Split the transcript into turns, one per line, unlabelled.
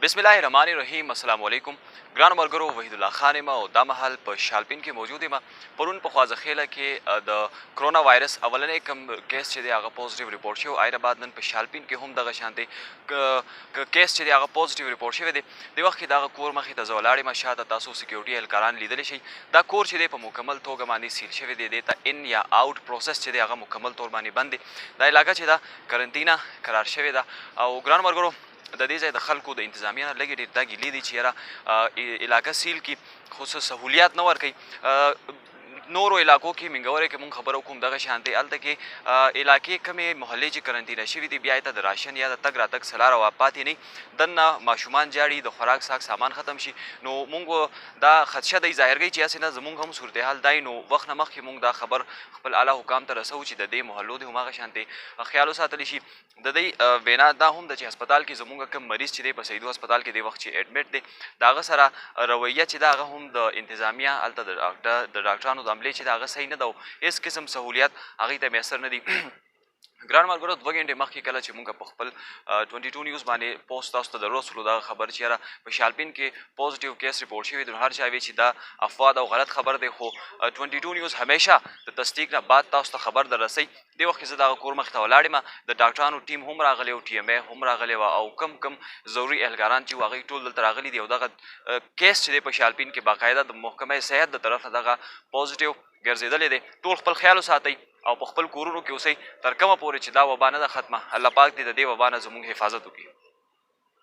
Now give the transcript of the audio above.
بسم الله الرحمن الرحیم. السلام علیکم ګرانو ملګرو. وحید الله خان یم او دا مهال په شالپین کې موجود یم. پرون په خوازخیله کې د کرونا وایرس اولنی کم کیس چې دی هغه پوزیټیو ریپورټ شوی. آینه بعد نن په شالپین کې هم دغه شانتې کیس چې دی هغه پوزیټیو ریپورټ شوی دی. د وخت کې دغه کور مخې ته زه ولاړ یم. شاته تاسو سکیورټي اهلکاران لیدلی شئ. دا کور چې دی په مکمل توګه باندې سیل شوی دی. دې ته ان یا آوټ پروسس چې دی هغه مکمل طور باندې بند دی. دا علاقه چې ده کرنټینه قرار شوې ده. او ګرانو ملګرو د دې ځای د خلکو د انتظامیه نه لږې ډېر دا ګیلې دي چې یاره علاقه سیل کړي خو څه سهولیات نه ورکوي. نورو علاقو کې منګورې کې مونږ خبره وکړو دغه شانتې هلته کې علاقې کمې محلې چې کرنټینه شوي دي بیا یې ته د راشن یا د تګ راتګ سلا روا پاتې نه دننه ماشومان جاړي د خوراک ساک سامان ختم شي. نو مونږ دا خدشه دی ظاهر کوي چې هسې نه زمونږ هم صورتحال دی. نو وخت نه مخکې مونږ دا خبر خپل اعلی حکام ته رسوو چې د دې محلو د هماغه شانتې خیال وساتلی شي. د دې وینا دا هم ده چې هسپتال کې زمونږ کوم مریض چې دی په سیدو هسپتال کې د وخت چې اډمټ دی د هغه سره رویه چې ده هغه هم د انتظامیه هلته د ډاکټرانو د عملې چې د هغه صحیح نه ده او هېڅ قسم سهولیت هغوی ته میسر نه دي. ګران ملګرو 2 غنټې مخکې کله چې موږ په خپل 22 نیوز باندې پوسټ تاسو ته دررسولو دغه خبر چې یاره په شالپین کې پوزیټیو کیس ریپورټ شوی دی. نو هر چا وی چې دا افوا ده او غلط خبر دی. خو 22 نیوز همیشه د تصدیق نه بعد تاسو ته خبر در رسوي. دې وخت کې زه دغه کور مخې ته ولاړ یم. د ډاکټرانو ټیم هم راغلی او ټي ام ای هم راغلی وه او کم ضروري اهلکاران چې وو هغوی ټول دلته راغلي دي. او دغه کیس چې دی په شالپین کې باقاعده د محکمه صحت د طرف نه دغه پوزیټیو ګرځېدلی دی. ټول خپل خیال وساتئ او په خپل کورونو کې اوسئ تر کومه پورې چې دا وبا نه ده ختمه. الله پاک دې د دې وبا نه زموږ حفاظت وکړي.